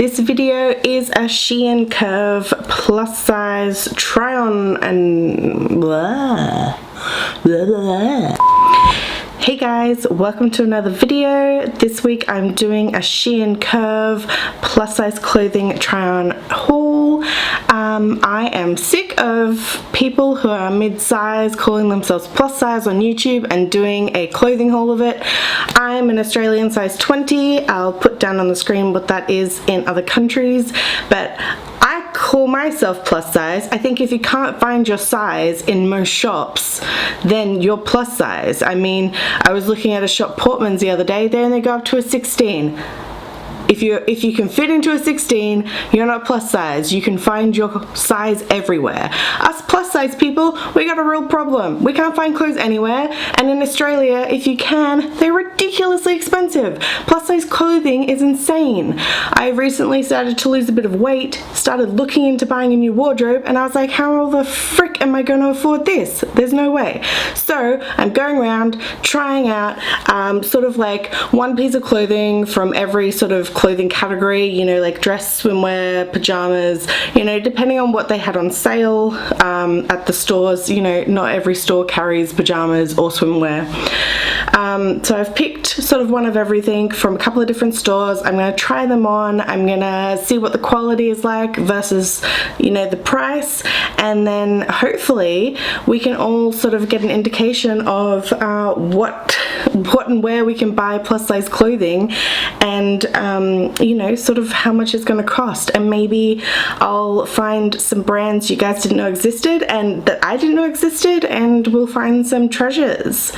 This video is a Shein Curve plus size try on and blah, blah, blah. Hey guys, welcome to another video. This week I'm doing a Shein Curve plus size clothing try on haul. I am sick of people who are mid-size calling themselves plus size on YouTube and doing a clothing haul of it. I'm an Australian size 20. I'll put down on the screen what that is in other countries, but I call myself plus size. I think if you can't find your size in most shops, then you're plus size. I mean, I was looking at a shop Portman's the other day, they only go up to a 16. If you can fit into a 16, you're not plus size. You can find your size everywhere. Us plus size people, we got a real problem. We can't find clothes anywhere, and in Australia, if you can, they're ridiculously expensive. Plus size clothing is insane. I recently started to lose a bit of weight, started looking into buying a new wardrobe, and I was like, how the frick am I going to afford this? There's no way. So I'm going around trying out sort of like one piece of clothing from every sort of clothing category, you know, like dress, swimwear, pajamas, you know, depending on what they had on sale at the stores. You know, not every store carries pajamas or swimwear. So I've picked sort of one of everything from a couple of different stores. I'm going to try them on. I'm going to see what the quality is like versus, you know, the price, and then hopefully we can all sort of get an indication of what and where we can buy plus size clothing, and you know, sort of how much it's going to cost, and maybe I'll find some brands you guys didn't know existed and that I didn't know existed, and we'll find some treasures.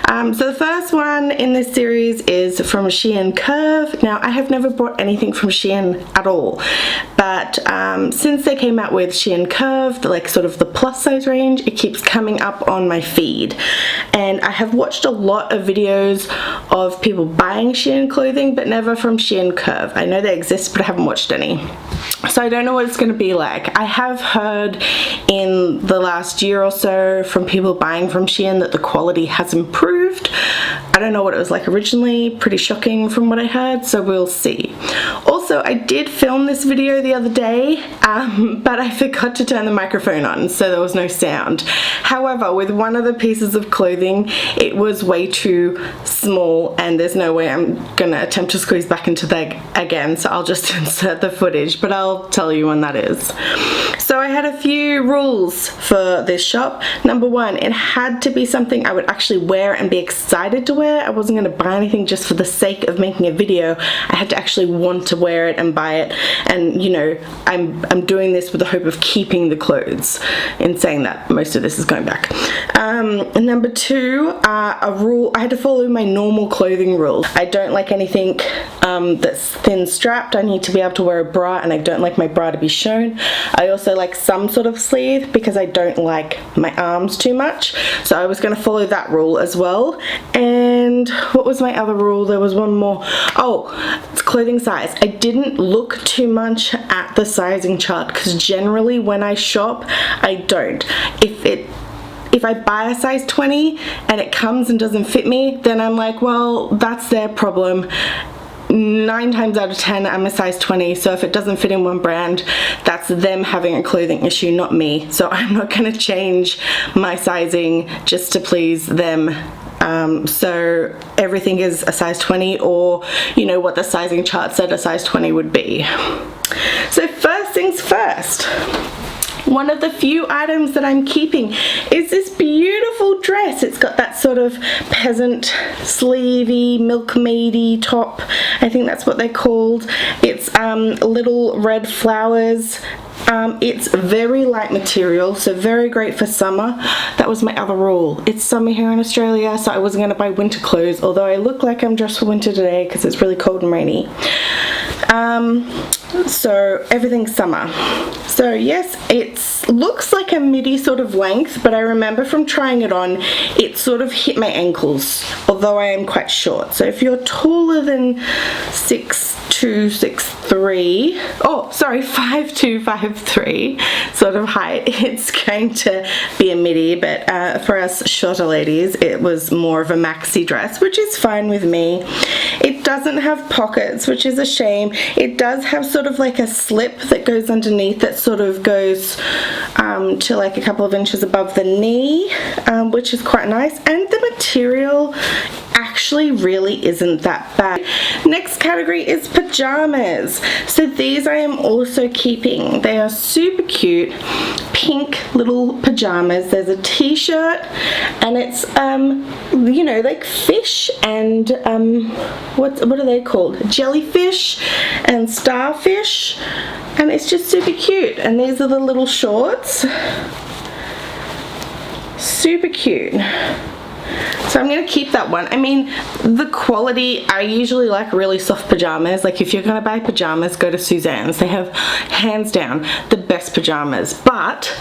So the first one in this series is from Shein Curve. Now, I have never bought anything from Shein at all, but since they came out with Shein Curve, like sort of the plus size range, it keeps coming up on my feed, and I have watched a lot of videos of people buying Shein clothing, but never from Shein Curve. I know they exist, but I haven't watched any. So I don't know what it's going to be like. I have heard in the last year or so from people buying from Shein that the quality has improved. I don't know what it was like originally. Pretty shocking from what I heard, so we'll see. Also, I did film this video the other day, but I forgot to turn the microphone on, so there was no sound. However, with one of the pieces of clothing, it was way too small, and there's no way I'm gonna attempt to squeeze back into that again, so I'll just insert the footage, but I'll tell you when that is. So I had a few rules for this shop. Number one, it had to be something I would actually wear and be excited to wear. I wasn't going to buy anything just for the sake of making a video. I had to actually want to wear it and buy it, and you know, I'm doing this with the hope of keeping the clothes. In saying that, most of this is going back. Number two, a rule, I had to follow my normal clothing rule. I don't like anything that's thin strapped. I need to be able to wear a bra, and I don't like my bra to be shown. I also like some sort of sleeve because I don't like my arms too much, so I was going to follow that rule as well. And what was my other rule? There was one more. Oh, it's clothing size. I didn't look too much at the sizing chart because generally when I shop, I don't. If I buy a size 20 and it comes and doesn't fit me, then I'm like, well, that's their problem. 9 times out of 10 I'm a size 20, so if it doesn't fit in one brand, that's them having a clothing issue, not me. So I'm not going to change my sizing just to please them. So everything is a size 20, or you know what the sizing chart said a size 20 would be. So first things first, one of the few items that I'm keeping is this beautiful dress. It's got that sort of peasant sleevey, milkmaidey top. I think that's what they're called. It's little red flowers. It's very light material, so very great for summer. That was my other rule. It's summer here in Australia, so I wasn't going to buy winter clothes, although I look like I'm dressed for winter today because it's really cold and rainy. So everything's summer. So yes, it looks like a midi sort of length, but I remember from trying it on, it sort of hit my ankles, although I am quite short. So if you're taller than 6'2", 6'3", oh sorry, 5'2", 5'3", sort of height, it's going to be a midi, but for us shorter ladies, it was more of a maxi dress, which is fine with me. It doesn't have pockets, which is a shame. It does have sort sort of like a slip that goes underneath that sort of goes to like a couple of inches above the knee, which is quite nice, and the material actually really isn't that bad. Next category is pajamas. So these I am also keeping. They are super cute pink little pajamas. There's a t-shirt and it's you know, like fish and what are they called, jellyfish and starfish, and it's just super cute. And these are the little shorts, super cute. So I'm going to keep that one. I mean, the quality, I usually like really soft pajamas. Like if you're going to buy pajamas, go to Suzanne's. They have, hands down, the best pajamas. But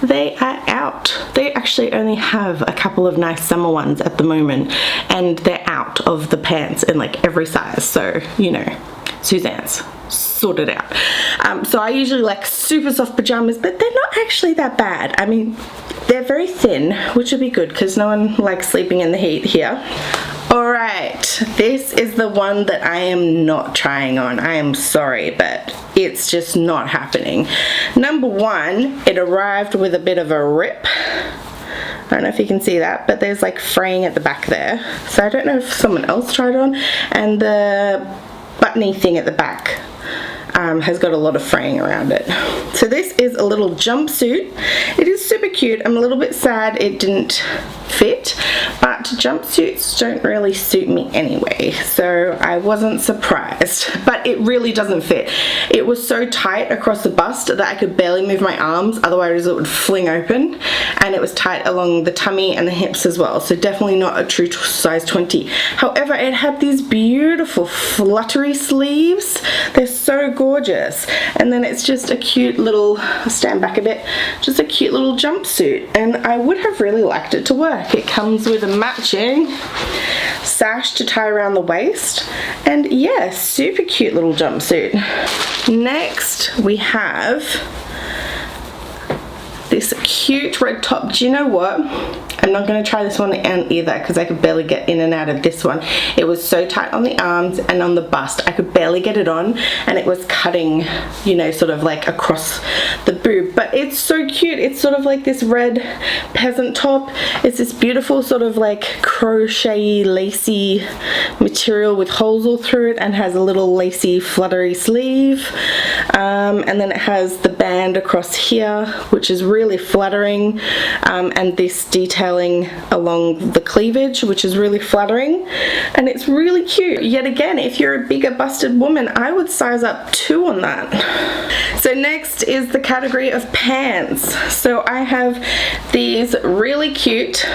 they are out. They actually only have a couple of nice summer ones at the moment. And they're out of the pants in like every size. So, you know, Suzanne's. Sort it out. So I usually like super soft pajamas, but they're not actually that bad. I mean, they're very thin, which would be good because no one likes sleeping in the heat here. Alright, this is the one that I am not trying on. I am sorry, but it's just not happening. Number one, it arrived with a bit of a rip. I don't know if you can see that, but there's like fraying at the back there. So I don't know if someone else tried it on. And the buttony thing at the back has got a lot of fraying around it. So this is a little jumpsuit. It is super cute. I'm a little bit sad it didn't fit, but jumpsuits don't really suit me anyway, so I wasn't surprised. But it really doesn't fit. It was so tight across the bust that I could barely move my arms, otherwise it would fling open, and it was tight along the tummy and the hips as well, so definitely not a true size 20. However, it had these beautiful fluttery sleeves. They're so gorgeous, and then it's just a cute little, stand back a bit, just a cute little jumpsuit, and I would have really liked it to work. It comes with a matching sash to tie around the waist, and yeah, super cute little jumpsuit. Next we have this cute red top. Do you know what? I'm not going to try this one on either because I could barely get in and out of this one. It was so tight on the arms and on the bust. I could barely get it on, and it was cutting, you know, sort of like across the boob. But it's so cute. It's sort of like this red peasant top. It's this beautiful sort of like crochet lacy material with holes all through it, and has a little lacy fluttery sleeve. And then it has the band across here, which is really flattering, and this detailing along the cleavage, which is really flattering, and it's really cute. Yet again, if you're a bigger busted woman, I would size up 2 on that. So next is the category of pants. So I have these really cute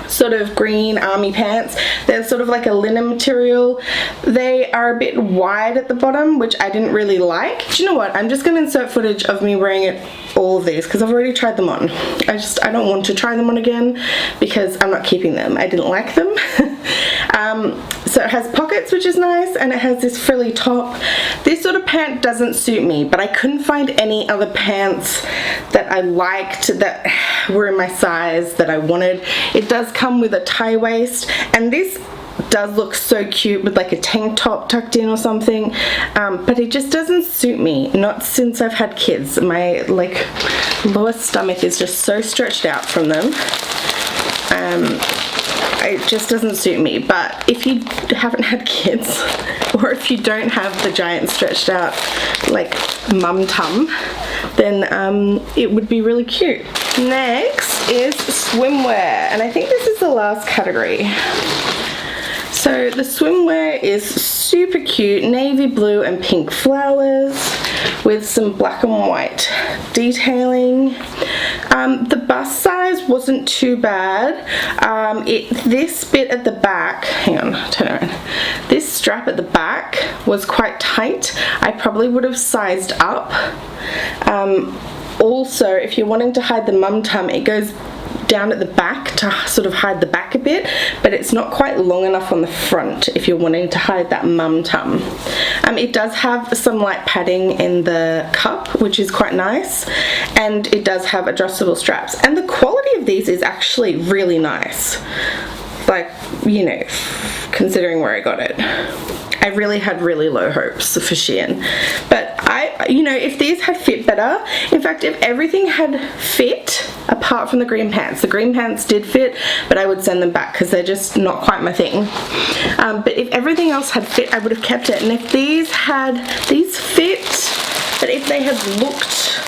sort of green army pants. They're sort of like a linen material. They are a bit wide at the bottom, which I didn't really like. Do you know what? I'm just going to insert footage of me wearing all of these because I've already tried them on. I don't want to try them on again because I'm not keeping them. I didn't like them. So it has pockets, which is nice, and it has this frilly top. This sort of pant doesn't suit me, but I couldn't find any other pants that I liked that were in my size that I wanted. It does come with a tie waist, and this does look so cute with like a tank top tucked in or something, but it just doesn't suit me, not since I've had kids. My like lower stomach is just so stretched out from them. It just doesn't suit me. But if you haven't had kids, or if you don't have the giant stretched out like mum tum, then it would be really cute. Next is swimwear, and I think this is the last category. So the swimwear is super cute, navy blue and pink flowers with some black and white detailing. The bust size wasn't too bad. This bit at the back, hang on, turn around. This strap at the back was quite tight. I probably would have sized up. Also, if you're wanting to hide the mum tum, it goes down at the back to sort of hide the back a bit, but it's not quite long enough on the front if you're wanting to hide that mum tum. It does have some light padding in the cup, which is quite nice, and it does have adjustable straps, and the quality of these is actually really nice, like, you know, considering where I got it. I really had really low hopes for Shein, but you know, if these had fit better, in fact, if everything had fit apart from the green pants did fit, but I would send them back because they're just not quite my thing. But if everything else had fit, I would have kept it. And if these fit, but if they had looked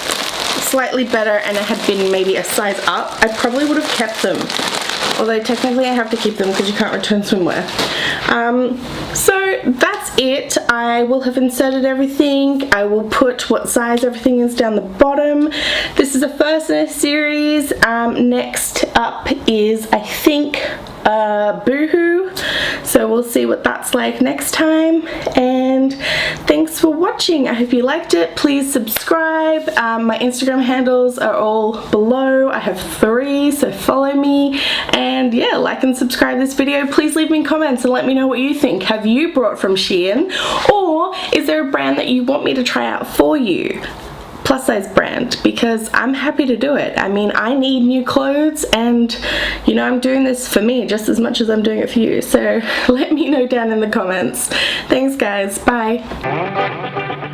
slightly better and it had been maybe a size up, I probably would have kept them. Although technically I have to keep them because you can't return swimwear. So that's it. I will have inserted everything. I will put what size everything is down the bottom. This is the first in a series. Next up is, I think, Boohoo. So we'll see what that's like next time. And thanks for watching. I hope you liked it. Please subscribe. My Instagram handles are all below. I have 3, so follow me. And yeah, like and subscribe this video. Please leave me comments and let me know what you think. Have you bought from Shein? Or is there a brand that you want me to try out for you? Plus size brand, because I'm happy to do it. I mean, I need new clothes, and you know, I'm doing this for me just as much as I'm doing it for you. So let me know down in the comments. Thanks guys, bye.